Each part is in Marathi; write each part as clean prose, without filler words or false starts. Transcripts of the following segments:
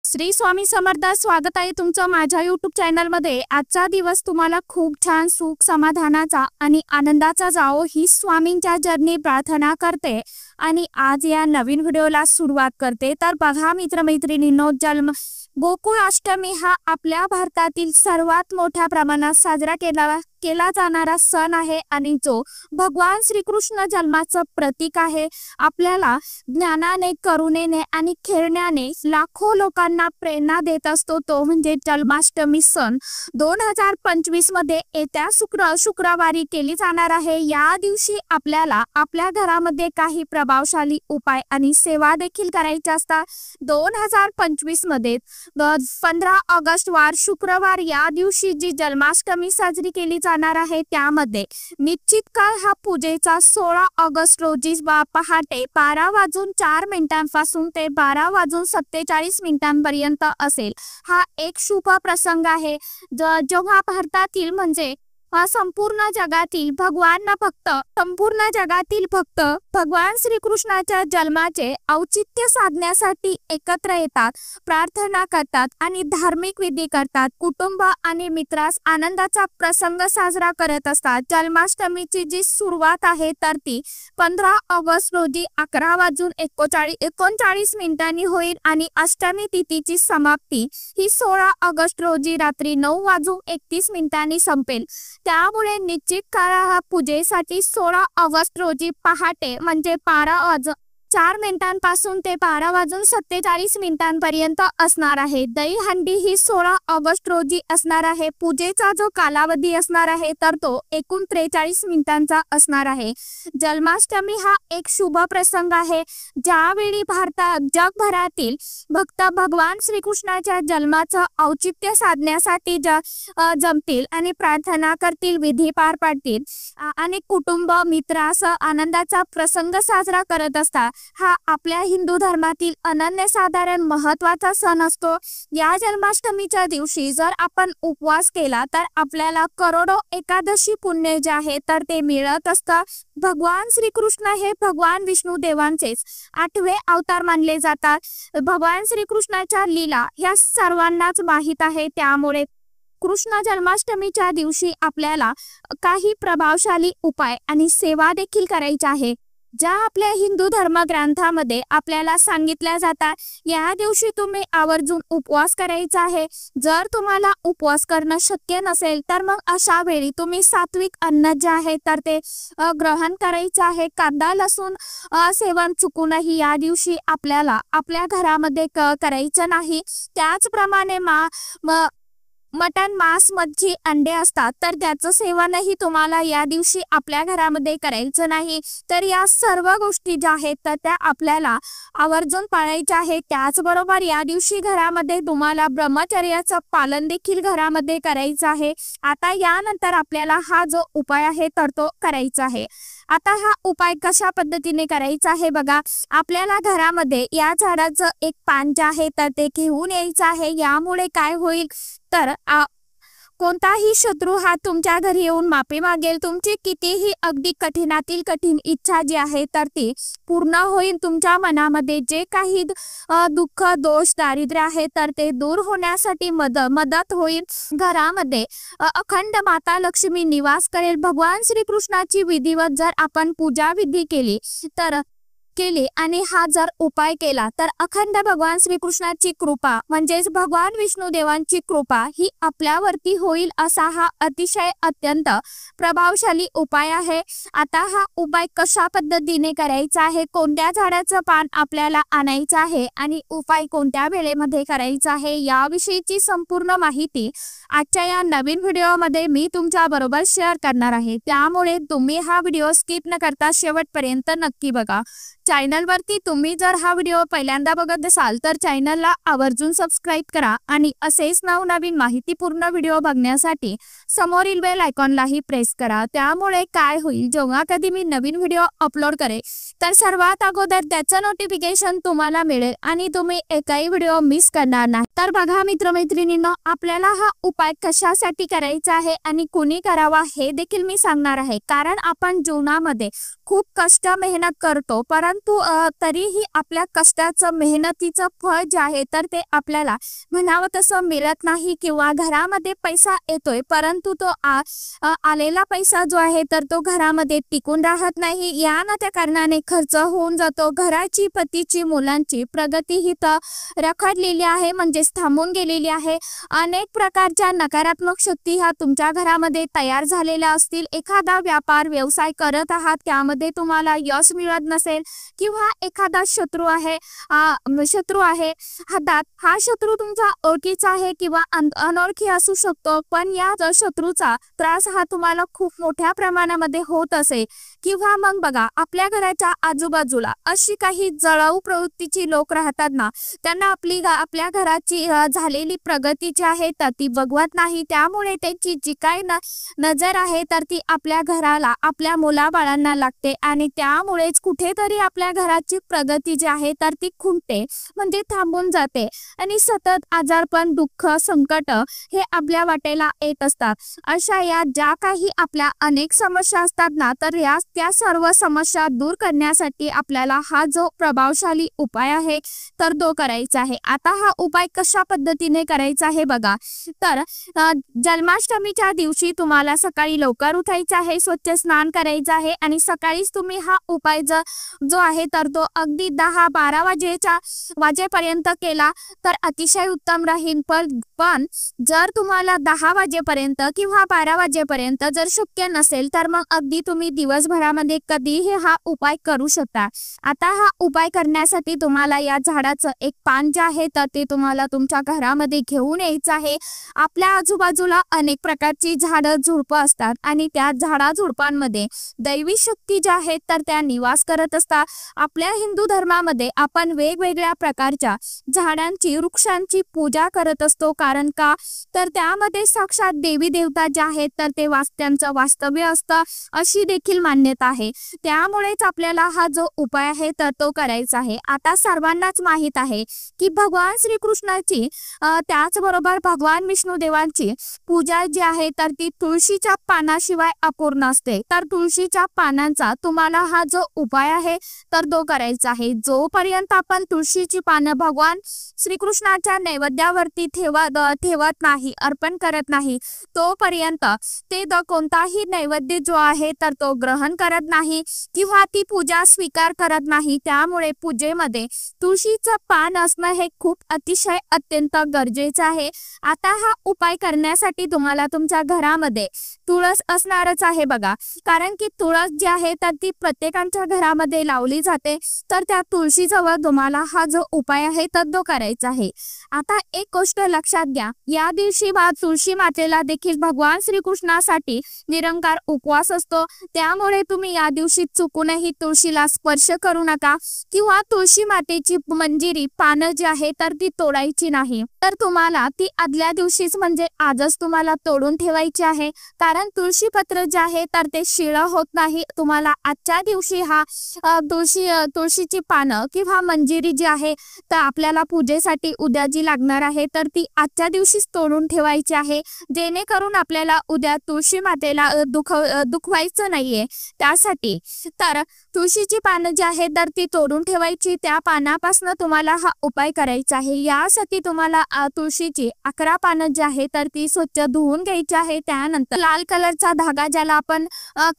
श्री स्वामी समर्थ। स्वागत आहे तुमचं माझ्या YouTube चॅनल मध्ये। आजचा दिवस तुम्हाला खूप छान सुख समाधानाचा आणि आनंदाचा जावो ही स्वामींच्या चरणी प्रार्थना करते आणि आज या नवीन व्हिडिओला सुरुवात करते। तर बघा मित्रमैत्रिणींनो, गोकुळ अष्टमी हा आपल्या भारतातील सर्वात मोठ्या प्रमाणात साजरा केला जाणारा सण आहे आणि जो भगवान श्रीकृष्ण जन्माचं प्रतीक आहे। आपल्याला ज्ञानाने, करुणेने आणि खेळण्याने लाखो लोकांना प्रेरणा देत असतो तो म्हणजे जन्माष्टमी सण 2025 मध्ये येत्या शुक्रवारी केली जाणार आहे। या दिवशी आपल्याला आपल्या घरामध्ये काही प्रभावशाली उपाय आणि सेवा देखील करायच्या असतात। 2025 मध्ये 15 ऑगस्ट वार शुक्रवार या दिवशी जी जन्माष्टमी साजरी केली जाणार आहे त्यामध्ये निश्चित काळ हा पूजेचा 16 ऑगस्ट रोजी पहाटे 12:04 पासून ते 12:47 पर्यंत असेल। हा एक शुभ प्रसंग आहे जेव्हा भारतातील म्हणजे संपूर्ण जगातील भक्त भगवान श्रीकृष्णाच्या जन्माचे औचित्य साधण्यासाठी एकत्र येतात, प्रार्थना करतात आणि धार्मिक विधी करतात। कुटुंब आणि मित्रास आनंदाचा प्रसंग साजरा करत असतात। जन्माष्टमीची जी सुरुवात आहे तर ती 15 ऑगस्ट रोजी 11:39 होईल आणि अष्टमी तिथीची समाप्ती ही 16 ऑगस्ट रोजी रात्री 9:31 संपेल। त्यामुळे निश्चित काळ हा पूजेसाठी 16 ऑगस्ट रोजी पहाटे म्हणजे 12:04 पासून ते 12:47 पर्यंत असणार आहे। दहीहंडी ही 16 ऑगस्ट रोजी असणार आहे। पूजेचा जो कालावधी असणार आहे तर तो एकूण 43 मिनिटांचा असणार आहे। जन्माष्टमी हा एक शुभ प्रसंग आहे ज्यावेळी जगभरातील भक्त भगवान श्रीकृष्णाच्या जन्माचं औचित्य साधण्यासाठी जमतील आणि प्रार्थना करतील, विधी पार पाडतील आणि कुटुंब मित्रासह आनंदाचा प्रसंग साजरा करत असतात। हा आपल्या हिंदू धर्मातील अनन्यसाधारण महत्त्वाचा सण असतो। या जन्माष्टमीच्या दिवशी जर आपण उपवास केला तर आपल्याला करोडो एकादशी पुण्य जे आहे तर ते मिळत असतं। भगवान श्रीकृष्ण हे भगवान विष्णू देवांचेच 8वे अवतार मानले जातात। भगवान श्रीकृष्णाच्या लीला ह्या सर्वांनाच माहीत आहे। त्यामुळे कृष्ण जन्माष्टमीच्या दिवशी आपल्याला काही प्रभावशाली उपाय आणि सेवा देखील करायच्या आहे ज्या आपल्या हिंदू धर्म ग्रंथामध्ये आपल्याला सांगितल्या जातात। या दिवशी तुम्ही आवर्जून उपवास करायचा आहे। जर तुम्हाला उपवास करणं शक्य नसेल तर मग अशा वेळी तुम्ही सात्विक अन्न जे आहे तर ते ग्रहण करायचं आहे। कांदा लसूण सेवन चुकूनही या दिवशी आपल्याला आपल्या घरामध्ये करायचं नाही। त्याचप्रमाणे मटन, मांस, मच्छी, अंडे असतात तर त्याचं सेवनही तुम्हाला या दिवशी आपल्या घरामध्ये करायचं नाही। तर या सर्व गोष्टी ज्या आहेत तर त्या आपल्याला आवर्जून पाळायच्या आहे। त्याचबरोबर या दिवशी घरामध्ये तुम्हाला ब्रह्मचर्याचं पालन देखील घरामध्ये करायचं आहे। आता यानंतर आपल्याला हा जो उपाय आहे तर तो करायचा आहे। आता हा उपाय कशा पद्धतीने करायचा आहे बघा। आपल्याला घरामध्ये या झाडाचं एक पान जे आहे तर ते घेऊन यायचं आहे। यामुळे काय होईल तर कोणताही शत्रू हा तुमच्या घरी येऊन माफी मागेल। तुमची कितीही अगदी कठीणातील कठीण इच्छा जी आहे तर ती पूर्ण होईल। तुमच्या मनामध्ये जे काही दुःख, दोष, दारिद्र्य आहे तर ते दूर होण्यासाठी मदत होईल। घरामध्ये अखंड माता लक्ष्मी निवास करेल। भगवान श्रीकृष्णाची विधिवत जर आपण पूजा विधी केली आणि हा जर उपाय केला तर अखंड भगवान श्रीकृष्णाची कृपा म्हणजेच भगवान विष्णू देवांची कृपा ही आपल्यावरती होईल असा हा अतिशय अत्यंत प्रभावशाली उपाय आहे। आता हा उपाय कशा पद्धतीने करायचा आहे, कोणत्या झाडाचं पान आपल्याला आणायचं आहे आणि उपाय कोणत्या वेळेमध्ये करायचा आहे याविषयीची संपूर्ण माहिती आजच्या या नवीन व्हिडिओमध्ये मी तुमच्या बरोबर शेअर करणार आहे। त्यामुळे तुम्ही हा व्हिडिओ स्किप न करता शेवटपर्यंत नक्की बघा। चॅनलवरती तुम्ही जर हा व्हिडिओ पहिल्यांदा बघत असाल तर चॅनलला आवर्जून सबस्क्राइब करा आणि असेच नवनवीन माहितीपूर्ण व्हिडिओ बघण्यासाठी समोरील बेल आयकॉनलाही प्रेस करा। त्यामुळे काय होईल, जेव्हा कधी मी नवीन व्हिडिओ अपलोड करेल तर सर्वात अगोदर त्याचं नोटिफिकेशन तुम्हाला मिळेल आणि तुम्ही एकही व्हिडिओ मिस करणार नाही। तर बघा मित्रमैत्रिणींनो, आपल्याला हा उपाय कशासाठी करायचा आहे आणि कोणी करावा हे देखील मी सांगणार आहे। कारण आपण जीवनामध्ये खूप कष्ट मेहनत करतो परंतु परंतु तरीही आपल्या कष्टाचं मेहनतीचं फळ जे आहे तर ते आपल्याला म्हणावं तसं मिळत नाही किंवा घरामध्ये पैसा येतोय परंतु तो आलेला पैसा जो आहे तर तो घरामध्ये टिकून राहत नाही। या ना त्या कारणाने खर्च होऊन जातो। घराची पतीची मुलांची प्रगती ही तर रखडलेली आहे म्हणजेच थांबून गेलेली आहे। अनेक प्रकारच्या नकारात्मक शक्ती ह्या तुमच्या घरामध्ये तयार झालेल्या असतील। एखादा व्यापार व्यवसाय करत आहात त्यामध्ये तुम्हाला यश मिळत नसेल किंवा एखादा शत्रू आहे हातात, हा शत्रू तुमचा ओळखीचा आहे किंवा अनोळखी असू शकतो पण या शत्रूचा त्रास हा तुम्हाला खूप मोठ्या प्रमाणामध्ये होत असेल किंवा मग बघा आपल्या घराच्या आजूबाजूला अशी काही जळाऊ प्रवृत्तीची लोक राहतात ना, त्यांना आपल्या घराची झालेली प्रगती जी आहे तर ती बघवत नाही। त्यामुळे त्यांची जी काही नजर आहे तर ती आपल्या घराला आपल्या मुलाबाळांना लागते आणि त्यामुळेच कुठेतरी आपल्या घराची प्रगती जी आहे तर ती खुंटते म्हणजे थांबून जाते आणि सतत आजारपण दुःख संकट हे आपल्या वाटेला येत असतात। अशा या ज्या काही आपल्या अनेक समस्या असतात ना तर त्या सर्व समस्या दूर करण्यासाठी आपल्याला हा जो प्रभावशाली उपाय आहे तर तो करायचा आहे। आता हा उपाय कशा पद्धतीने करायचा आहे बघा, तर जन्माष्टमीच्या दिवशी तुम्हाला सकाळी लवकर उठायचं आहे, स्वच्छ स्नान करायचं आहे आणि सकाळीच तुम्ही हा उपाय जो आहे तर तो अगदी 10-12 वाजेपर्यंत केला तर अतिशय उत्तम राहील। पण जर तुम्हाला 10 वाजेपर्यंत किंवा 12 वाजेपर्यंत जर शक्य नसेल तर मग अगदी तुम्ही दिवसभरामध्ये कधीही हा उपाय करू शकता। आता हा उपाय करण्यासाठी तुम्हाला या झाडाचं एक पान जे आहे तर ते तुम्हाला तुमच्या घरामध्ये घेऊन यायचं आहे। आपल्या आजूबाजूला अनेक प्रकारची झाडं झुडपं असतात आणि त्या झाडा झुडपांमध्ये दैवी शक्ती ज्या आहेत तर त्या निवास करत असतात। आपल्या हिंदू धर्मामध्ये आपण वेगवेगळ्या प्रकारच्या झाडांची वृक्षांची पूजा करत असतो, कारण का तर त्यामध्ये साक्षात देवी देवता जे आहेत तर ते त्यांचं वास्तव्य असतं अशी देखील मान्यता आहे। त्यामुळेच आपल्याला हा जो उपाय आहे तर तो करायचा आहे। आता सर्वांनाच माहित आहे की भगवान श्रीकृष्णाची त्याचबरोबर भगवान विष्णू देवांची पूजा जी आहे तर ती तुळशीच्या पानाशिवाय अपूर्ण असते। तर तुळशीच्या पानांचा तुम्हाला हा जो उपाय आहे तर तो करायचा आहे। जोपर्यंत आपण तुळशीची पानं भगवान श्रीकृष्णाच्या नैवेद्यावरती ठेवत नाही, अर्पण करत नाही, तोपर्यंत ते कोणताही नैवेद्य जो आहे तर तो ग्रहण करत नाही किंवा ती पूजा स्वीकार करत नाही। त्यामुळे पूजेमध्ये तुळशीचं पान असणं हे खूप अतिशय अत्यंत गरजेचं आहे। आता हा उपाय करण्यासाठी तुम्हाला तुमच्या घरामध्ये तुळस असणारच आहे बघा, कारण की तुळस जी आहे तर ती प्रत्येकाच्या घरामध्ये लावली जाते। तर त्या तुळशीजवळ तुम्हाला हा जो उपाय आहे तर तो करायचा आहे। आता एक गोष्ट लक्षात घ्या, या दिवशी तुळशी मातेला देखील भगवान श्रीकृष्णासाठी निरंकार उपवास असतो। त्यामुळे तुम्ही या दिवशी चुकूनही तुळशीला स्पर्श करू नका किंवा तुळशी मातेची मंजिरी पानं जी आहे तर ती तोडायची नाही। तर तुम्हाला ती आदल्या दिवशीच म्हणजे आजच तुम्हाला तोडून ठेवायची आहे, कारण तुळशी पत्र जे आहे तर ते शिळं होत नाही। तुम्हाला आजच्या दिवशी हा तुळशीची पानं किंवा मंजिरी जी आहे तर आपल्याला पूजेसाठी उद्या जी लागणार आहे तर ती आजच्या दिवशीच तोडून ठेवायची आहे, जेणेकरून आपल्याला उद्या तुळशी मातेला दुखवायचं नाहीये त्यासाठी। तर तुळशीची पानं जी आहे तर ती तोडून ठेवायची, त्या पानापासून तुम्हाला हा उपाय करायचा आहे। यासाठी तुम्हाला तुळशीची 11 पानं जी आहे तर ती स्वच्छ धुवून घ्यायची आहे। त्यानंतर लाल कलरचा धागा, ज्याला आपण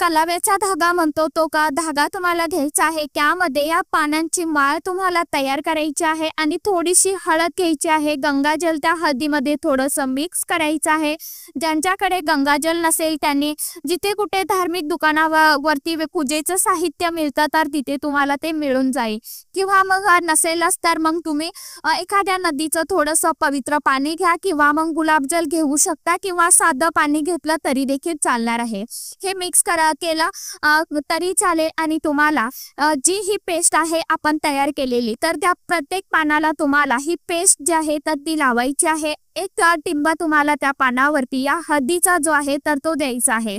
कलाव्याचा धागा म्हणतो, तो धागा तुम्हाला घ्यायचा आहे। त्यामध्ये या पानांची माळ तुम्हाला तयार करायची आहे आणि थोडीशी हळद घ्यायची आहे। गंगाजल त्या हळदीमध्ये थोडंसं मिक्स करायचं आहे। ज्यांच्याकडे गंगाजल नसेल त्यांनी जिथे कुठे धार्मिक दुकानावरती पूजेचं साहित्य मिळतं तर तिथे तुम्हाला ते मिळून जाईल, किंवा मग नसेलच तर मग तुम्ही एखाद्या नदीचं थोडंसं पवित्र पाणी घ्या किंवा मग गुलाबजल घेऊ शकता किंवा साधं पाणी घेतलं तरी देखील चालणार आहे। हे मिक्स केलं तरी चालेल आणि तुम्हाला जी ही पेस्ट आहे आपण तयार केलेली तर त्या प्रत्येक पानाला तुम्हाला ही पेस्ट जी आहे तर ती लावायची आहे। एक टिंब तुम्हाला त्या पानावरती या हळदीचा जो आहे तर तो द्यायचा आहे।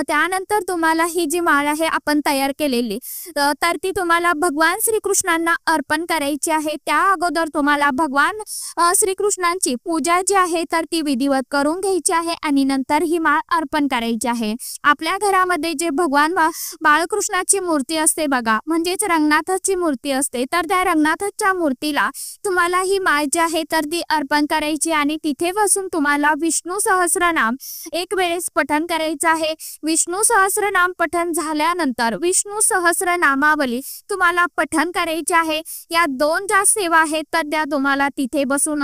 त्यानंतर तुम्हाला ही जी माळ आहे आपण तयार केलेली तर ती तुम्हाला भगवान श्रीकृष्णांना अर्पण करायची आहे। त्या अगोदर तुम्हाला भगवान श्रीकृष्णांची पूजा जी आहे तर ती विधिवत करून घ्यायची आहे आणि नंतर ही माळ अर्पण करायची आहे। आपल्या घरामध्ये जे भगवान बाळकृष्णाची मूर्ती असते बघा, म्हणजेच रंगनाथाची मूर्ती असते, तर त्या रंगनाथाच्या मूर्तीला तुम्हाला ही माळ जी आहे तर ती अर्पण करायची आणि तिथे बसून तुम्हाला विष्णू सहस्रनाम एक वेळेस पठण करायचं आहे। विष्णू सहस्रनाम पठण झाल्यानंतर विष्णू सहस्रनामावली तुम्हाला पठण करायची आहे। या दोन ज्या सेवा आहेत तर त्या तुम्हाला तिथे बसून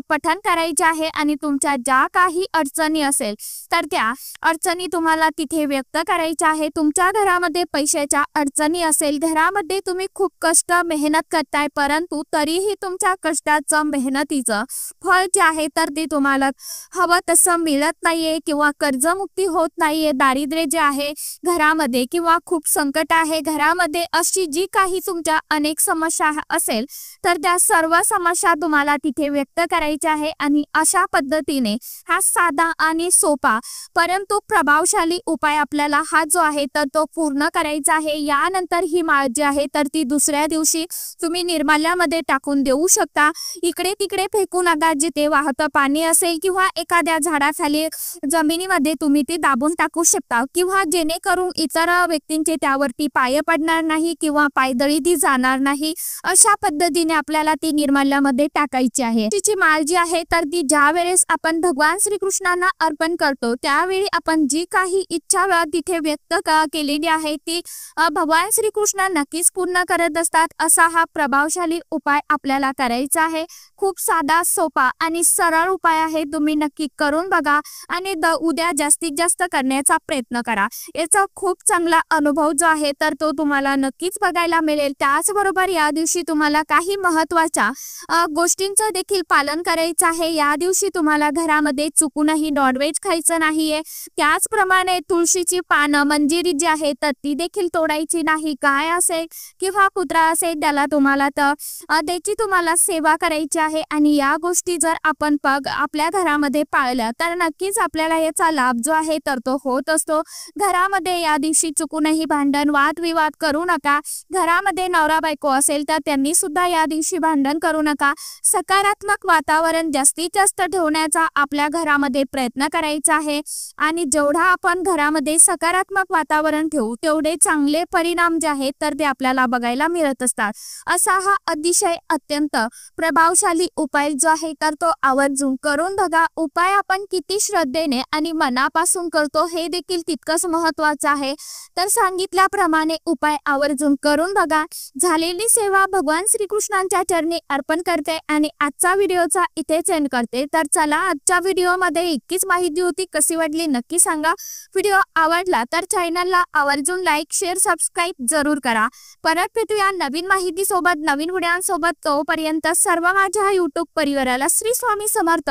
पठण करायचे आहे आणि तुमच्या ज्या काही अडचणी असेल तर त्या अडचणी तुम्हाला तिथे व्यक्त करायच्या आहे। तुमच्या घरामध्ये पैशाच्या अडचणी असेल, घरामध्ये तुम्ही खूप कष्ट मेहनत करताय परंतु तरीही तुमच्या कष्टाचं मेहनतीचं फळ जे आहे तर ते तुम्हाला हवं तसं मिळत नाहीये किंवा कर्जमुक्ती होत नाहीये, दारिद्र्य जे आहे घरामध्ये किंवा खूप संकट आहे घरामध्ये, अशी जी काही तुमच्या अनेक समस्या असेल तर त्या सर्व समस्या तुम्हाला तिथे व्यक्त करायच्या आहे आणि अशा पद्धतीने हा साधा आणि सोपा परंतु प्रभावशाली उपाय आपल्याला हा जो आहे तर तो पूर्ण करायचा आहे। यानंतर ही माळ जी आहे तर ती दुसऱ्या दिवशी तुम्ही निर्माल्यामध्ये टाकून देऊ शकता। इकडे तिकडे फेकू नका, जिथे वाहतं पाणी असेल किंवा एखाद्या झाडाखाली जमिनीमध्ये तुम्ही ती दाबून टाकू शकता किंवा जेणेकरून इतर व्यक्तींचे त्यावरती पाय पडणार नाही किंवा पायदळी ती जाणार नाही, अशा पद्धतीने आपल्याला ती निर्माल्यामध्ये टाकायची आहे। तिची माळ जी आहे तर ती ज्या वेळेस आपण भगवान श्रीकृष्णांना अर्पण करतो त्यावेळी आपण जी काही इच्छा तिथे व्यक्त केलेली आहे ती भगवान श्रीकृष्ण नक्कीच पूर्ण करत असतात। असा हा प्रभावशाली उपाय आपल्याला करायचा आहे। खूप साधा सोपा आणि सरळ उपाय आहे, तुम्ही नक्की करून बघा आणि उद्या जास्तीत जास्त करण्याचा प्रयत्न करा। याचा खूप चांगला अनुभव जो आहे तर तो तुम्हाला नक्कीच बघायला मिळेल। त्याचबरोबर या दिवशी तुम्हाला काही महत्त्वाच्या गोष्टींचं देखील पालन करायचं आहे। या दिवशी तुम्हाला घरामध्ये चुकूनही नॉनव्हेज खायचं नाहीये। त्याचप्रमाणे तुळशीची पानं मंजिरी जी आहे तर ती देखील तोडायची नाही। गाय असेल किंवा कुत्रा असेल त्याला तुम्हाला त्याची तुम्हाला सेवा करायची आहे आणि या गोष्टी जर आपण आपल्या घरामध्ये पाळल्या तर नक्कीच आपल्याला याचा लाभ जो आहे तर तो होत असतो। घरामध्ये या दिवशी चुकूनही भांडण वादविवाद करू नका। घरामध्ये नवरा बायको असेल तर त्यांनी सुद्धा या दिवशी भांडण करू नका। सकारात्मक वातावरण जास्तीत जास्त ठेवण्याचा आपल्या घरामध्ये प्रयत्न करायचा आहे आणि जेवढा आपण घरामध्ये सकारात्मक वातावरण ठेवू तेवढे चांगले परिणाम जे आहेत तर ते आपल्याला बघायला मिळत असतात। असा हा अतिशय अत्यंत प्रभावशाली उपाय जो आहे तर तो आवर्जून करून बघा। उपाय आपण किती श्रद्धेने आणि मनापासून करतो हे देखील तितकंच महत्त्वाचं आहे। तर सांगितल्याप्रमाणे उपाय आवर्जून करून बघा। झालेली सेवा भगवान श्रीकृष्णांच्या चरणी अर्पण करते आणि आजचा व्हिडिओचा इथेच एंड करते। तर चला, आजच्या व्हिडिओमध्ये इतकीच माहिती होती, कशी वाटली नक्की सांगा। व्हिडिओ आवडला तर चॅनलला आवर्जून लाईक शेअर सबस्क्राईब जरूर करा। परत भेटूया नवीन माहिती सोबत, नवीन व्हिडिओसोबत। तोपर्यंत सर्व माझ्या यूट्यूब परिवाराला श्री स्वामी समर्थ।